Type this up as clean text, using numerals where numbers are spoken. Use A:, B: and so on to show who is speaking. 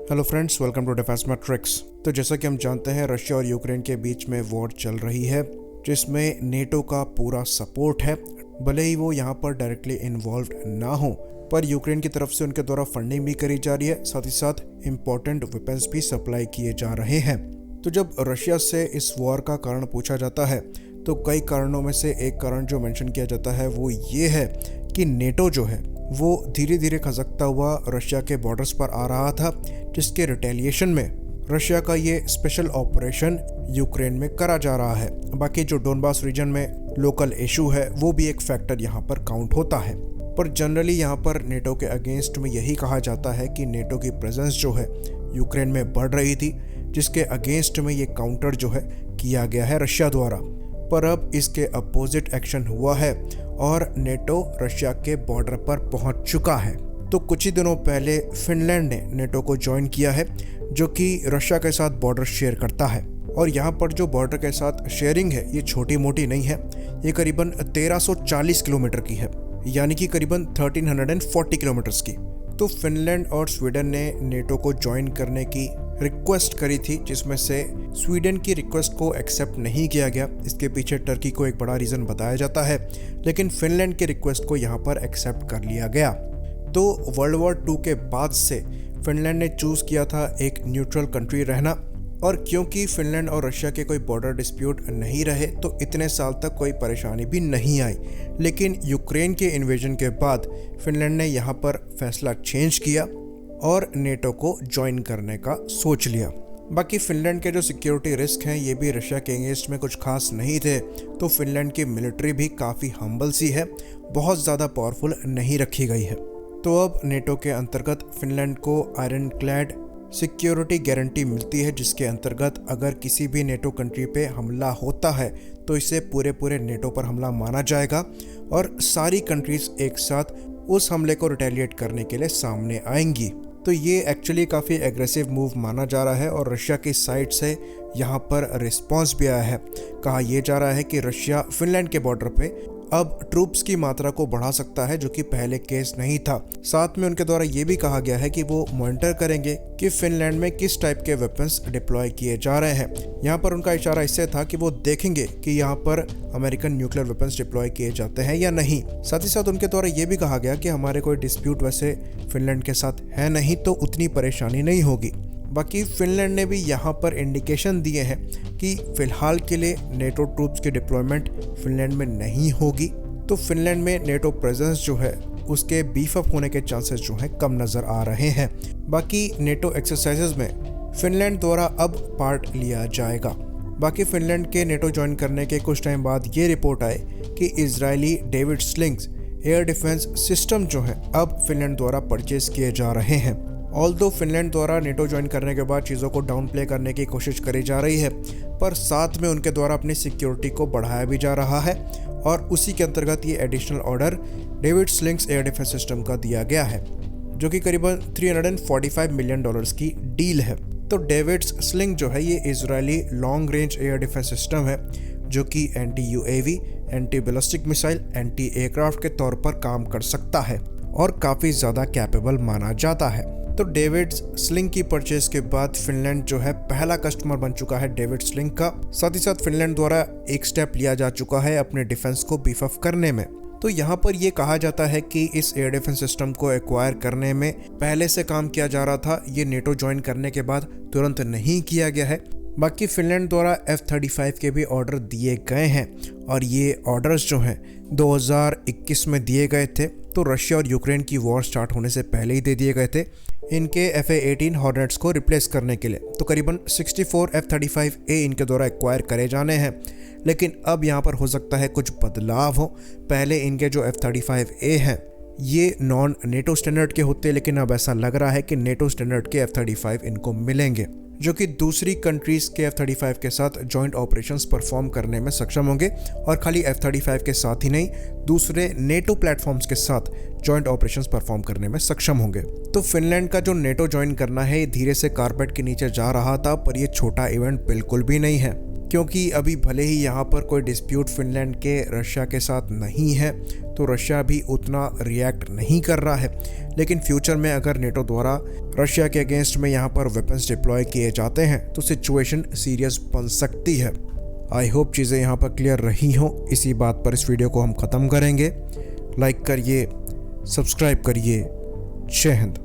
A: Hello friends, welcome to defence matrix. तो जैसा कि हम जानते हैं, रशिया और यूक्रेन के बीच में वॉर चल रही है जिसमें नेटो का पूरा सपोर्ट है। भले ही वो यहाँ पर डायरेक्टली इन्वॉल्व ना हो, पर यूक्रेन की तरफ से उनके द्वारा फंडिंग भी करी जा रही है, साथ ही साथ इम्पोर्टेंट वेपन्स भी सप्लाई किए जा रहे हैं। तो जब रशिया से इस वॉर का कारण पूछा जाता है तो कई कारणों में से एक कारण जो मेंशन किया जाता है वो ये है कि नेटो जो है वो धीरे धीरे खसकता हुआ रशिया के बॉर्डर्स पर आ रहा था, जिसके रिटेलिएशन में रशिया का ये स्पेशल ऑपरेशन यूक्रेन में करा जा रहा है। बाकी जो डोनबास रीजन में लोकल इशू है वो भी एक फैक्टर यहाँ पर काउंट होता है, पर जनरली यहाँ पर नेटो के अगेंस्ट में यही कहा जाता है कि नेटो की प्रेजेंस जो है यूक्रेन में बढ़ रही थी, जिसके अगेंस्ट में ये काउंटर जो है किया गया है रशिया द्वारा। पर अब इसके अपोजिट एक्शन हुआ है और नेटो रशिया के बॉर्डर पर पहुंच चुका है। तो कुछ ही दिनों पहले फिनलैंड ने नेटो को ज्वाइन किया है, जो कि रशिया के साथ बॉर्डर शेयर करता है। और यहाँ पर जो बॉर्डर के साथ शेयरिंग है ये छोटी मोटी नहीं है, ये करीबन 1340 किलोमीटर की है, यानी कि करीबन 1340 किलोमीटर्स की। तो फिनलैंड और स्वीडन ने नेटो को ज्वाइन करने की रिक्वेस्ट करी थी, जिसमें से स्वीडन की रिक्वेस्ट को एक्सेप्ट नहीं किया गया। इसके पीछे टर्की को एक बड़ा रीज़न बताया जाता है, लेकिन फिनलैंड की रिक्वेस्ट को यहाँ पर एक्सेप्ट कर लिया गया। तो वर्ल्ड वॉर 2 के बाद से फिनलैंड ने चूज़ किया था एक न्यूट्रल कंट्री रहना, और क्योंकि फिनलैंड और रशिया के कोई बॉर्डर डिस्प्यूट नहीं रहे तो इतने साल तक कोई परेशानी भी नहीं आई। लेकिन यूक्रेन के इन्वेजन के बाद फिनलैंड ने यहाँ पर फैसला चेंज किया और नेटो को ज्वाइन करने का सोच लिया। बाकी फिनलैंड के जो सिक्योरिटी रिस्क हैं ये भी रशिया के अगेंस्ट में कुछ खास नहीं थे, तो फिनलैंड की मिलिट्री भी काफ़ी हम्बल सी है, बहुत ज़्यादा पावरफुल नहीं रखी गई है। तो अब नेटो के अंतर्गत फिनलैंड को आयरन क्लैड सिक्योरिटी गारंटी मिलती है, जिसके अंतर्गत अगर किसी भी नेटो कंट्री पे हमला होता है तो इसे पूरे नेटो पर हमला माना जाएगा और सारी कंट्रीज एक साथ उस हमले को रिटेलिएट करने के लिए सामने आएंगी। तो ये एक्चुअली काफ़ी एग्रेसिव मूव माना जा रहा है और रशिया की साइड से यहाँ पर रिस्पॉन्स भी आया है। कहा यह जा रहा है कि रशिया फिनलैंड के बॉर्डर पे अब ट्रूप्स की मात्रा को बढ़ा सकता है, जो कि पहले केस नहीं था। साथ में उनके द्वारा ये भी कहा गया है कि वो मॉनिटर करेंगे कि फिनलैंड में किस टाइप के वेपन्स डिप्लॉय किए जा रहे हैं। यहाँ पर उनका इशारा इससे था कि वो देखेंगे कि यहाँ पर अमेरिकन न्यूक्लियर वेपन्स डिप्लॉय किए जाते हैं या नहीं। साथ ही साथ उनके द्वारा ये भी कहा गया कि हमारे कोई डिस्प्यूट वैसे फिनलैंड के साथ है नहीं, तो उतनी परेशानी नहीं होगी। बाकी फिनलैंड ने भी यहाँ पर इंडिकेशन दिए हैं कि फिलहाल के लिए नेटो ट्रूप्स की डिप्लॉयमेंट फिनलैंड में नहीं होगी, तो फिनलैंड में नेटो प्रेजेंस जो है उसके बीफ अप होने के चांसेस जो हैं कम नज़र आ रहे हैं। बाकी नेटो एक्सरसाइजेज में फिनलैंड द्वारा अब पार्ट लिया जाएगा। बाकी फिनलैंड के नेटो ज्वाइन करने के कुछ टाइम बाद ये रिपोर्ट आए कि Israeli David slings air defence system जो है अब फिनलैंड द्वारा परचेज किए जा रहे हैं। ऑल्दो फिनलैंड द्वारा नेटो ज्वाइन करने के बाद चीज़ों को डाउन प्ले करने की कोशिश करी जा रही है, पर साथ में उनके द्वारा अपनी सिक्योरिटी को बढ़ाया भी जा रहा है और उसी के अंतर्गत ये additional order David slings air defence system का दिया गया है, जो कि करीबन $345 मिलियन की डील है। तो डेविड स्लिंग जो है ये Israeli long range air defence system है, जो कि anti UAV, anti ballistic missile, anti aircraft के तौर पर काम कर सकता है और काफ़ी ज़्यादा कैपेबल माना जाता है। तो डेविड स्लिंग की परचेज के बाद फिनलैंड जो है पहला कस्टमर बन चुका है डेविड स्लिंग का। साथ ही साथ फिनलैंड द्वारा एक स्टेप लिया जा चुका है अपने डिफेंस को बीफ अप करने में। तो यहाँ पर ये कहा जाता है कि इस एयर डिफेंस सिस्टम को एक्वायर करने में पहले से काम किया जा रहा था, ये नेटो ज्वाइन करने के बाद तुरंत नहीं किया गया है। बाकी फिनलैंड द्वारा F-35 के भी ऑर्डर दिए गए हैं और ये ऑर्डर्स जो हैं 2021 में दिए गए थे, तो रशिया और यूक्रेन की वॉर स्टार्ट होने से पहले ही दे दिए गए थे इनके FA-18 हॉर्नेट्स को रिप्लेस करने के लिए। तो करीबन 64 F-35A इनके द्वारा एक्वायर करे जाने हैं, लेकिन अब यहाँ पर हो सकता है कुछ बदलाव हो। पहले इनके जो F-35A हैं ये नॉन नेटो स्टैंडर्ड के होते, लेकिन अब ऐसा लग रहा है कि नेटो स्टैंडर्ड के F-35 इनको मिलेंगे, जो कि दूसरी कंट्रीज़ के F-35 के साथ जॉइंट ऑपरेशंस परफॉर्म करने में सक्षम होंगे। और खाली F-35 के साथ ही नहीं, दूसरे नेटो प्लेटफॉर्म्स के साथ जॉइंट ऑपरेशंस परफॉर्म करने में सक्षम होंगे। तो फिनलैंड का जो नेटो ज्वाइन करना है ये धीरे से कारपेट के नीचे जा रहा था, पर ये छोटा इवेंट बिल्कुल भी नहीं है। क्योंकि अभी भले ही यहाँ पर कोई डिस्प्यूट फिनलैंड के रशिया के साथ नहीं है, तो रशिया भी उतना रिएक्ट नहीं कर रहा है, लेकिन फ्यूचर में अगर नेटो द्वारा रशिया के अगेंस्ट में यहाँ पर वेपन्स डिप्लॉय किए जाते हैं तो सिचुएशन सीरियस बन सकती है। आई होप चीज़ें यहाँ पर क्लियर रही हों। इसी बात पर इस वीडियो को हम ख़त्म करेंगे। लाइक करिए, सब्सक्राइब करिए। जय हिंद।